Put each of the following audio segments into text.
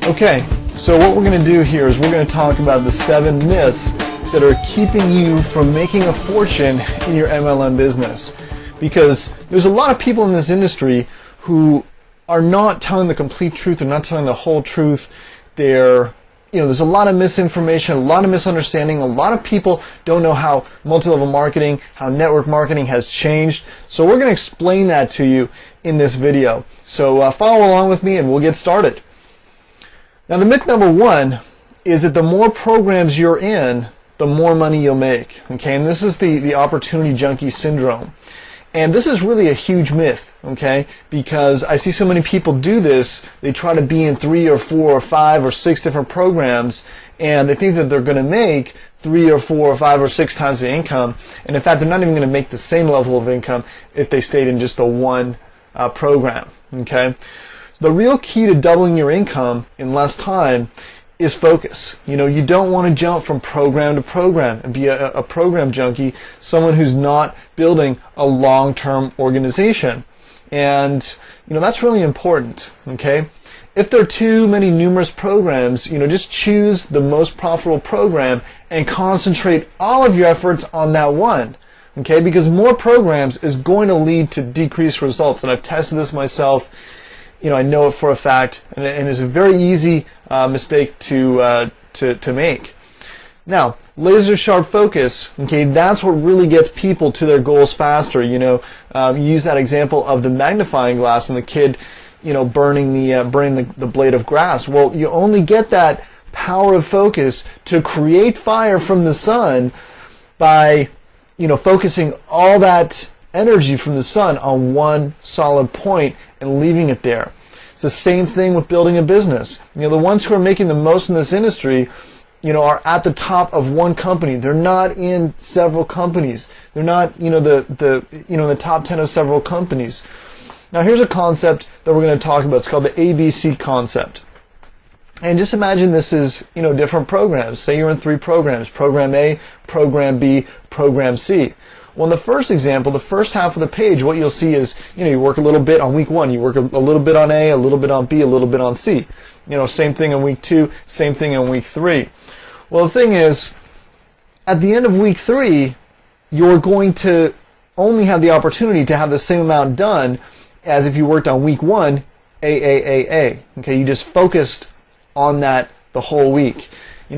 Okay, so what we're going to do here is we're going to talk about the 7 myths that are keeping you from making a fortune in your MLM business. Because there's a lot of people in this industry who are not telling the complete truth, they're not telling the whole truth. There's a lot of misinformation, a lot of misunderstanding. A lot of people don't know how multi-level marketing, how network marketing has changed. So we're going to explain that to you in this video. So follow along with me and we'll get started. Now, the myth number 1 is that the more programs you're in, the more money you'll make. Okay, and this is the opportunity junkie syndrome. And this is really a huge myth, okay, because I see so many people do this. They try to be in 3 or 4 or 5 or 6 different programs, and they think that they're going to make 3 or 4 or 5 or 6 times the income. And in fact, they're not even going to make the same level of income if they stayed in just the one program, okay. The real key to doubling your income in less time is focus. You don't want to jump from program to program and be a program junkie, someone who's not building a long-term organization. And that's really important, okay? If there are too many numerous programs, just choose the most profitable program and concentrate all of your efforts on that one. Okay, because more programs is going to lead to decreased results, and I've tested this myself. I know it for a fact, and it's a very easy mistake to make. Now, laser sharp focus, okay, that's what really gets people to their goals faster. You use that example of the magnifying glass and the kid, burning the blade of grass. Well, you only get that power of focus to create fire from the sun by, focusing all that energy from the sun on one solid point and leaving it there. It's the same thing with building a business. The ones who are making the most in this industry, are at the top of one company. They're not in several companies. They're not, in the top 10 of several companies. Now, here's a concept that we're going to talk about. It's called the ABC concept. And just imagine this is, different programs. Say you're in 3 programs: Program A, Program B, Program C. Well, in the first example, the first half of the page, what you'll see is, you work a little bit on week 1, you work a little bit on A, a little bit on B, a little bit on C. Same thing in week 2, same thing in week 3. Well, the thing is, at the end of week 3, you're going to only have the opportunity to have the same amount done as if you worked on week 1, A. Okay, you just focused on that the whole week.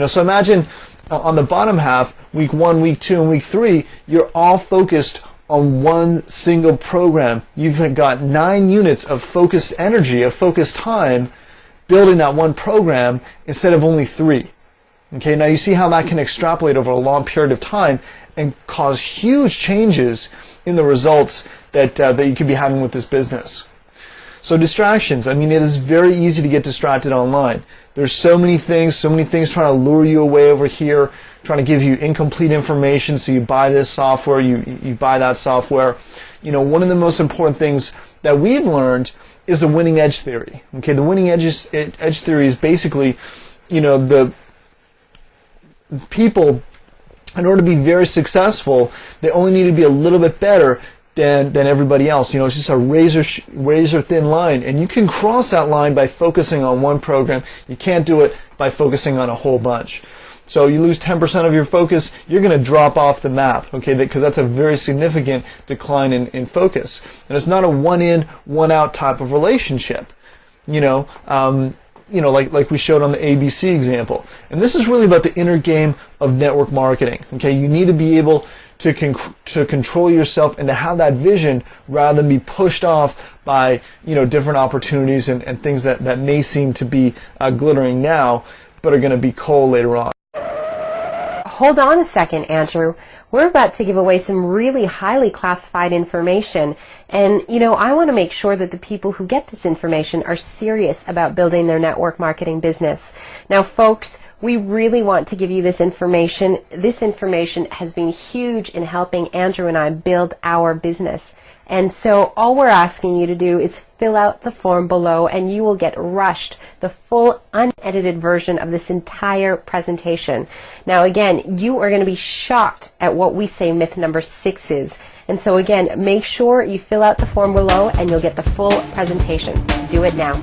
So imagine on the bottom half, week 1, week 2, and week 3, you're all focused on one single program. You've got 9 units of focused energy, of focused time, building that one program instead of only 3. Okay, now you see how that can extrapolate over a long period of time and cause huge changes in the results that you could be having with this business. So distractions. It is very easy to get distracted online. There's so many things trying to lure you away over here, trying to give you incomplete information, so you buy this software, you buy that software. One of the most important things that we've learned is the winning edge theory. Okay, the winning edge theory is basically, the people, in order to be very successful, they only need to be a little bit better than everybody else. It's just a razor thin line, and you can cross that line by focusing on one program. You can't do it by focusing on a whole bunch. So you lose 10% of your focus, you're going to drop off the map, okay, because that's a very significant decline in focus. And it's not a one in, one out type of relationship, like we showed on the ABC example. And this is really about the inner game of network marketing. Okay, you need to be able to control yourself and to have that vision rather than be pushed off by different opportunities and things that may seem to be glittering now, but are going to be coal later on. Hold on a second, Andrew. We're about to give away some really highly classified information, and I want to make sure that the people who get this information are serious about building their network marketing business. Now, folks, we really want to give you this information. This information has been huge in helping Andrew and I build our business. And so all we're asking you to do is fill out the form below, and you will get rushed the full unedited version of this entire presentation. Now again, you are going to be shocked at what we say myth number 6 is. And so again, make sure you fill out the form below and you'll get the full presentation. Do it now.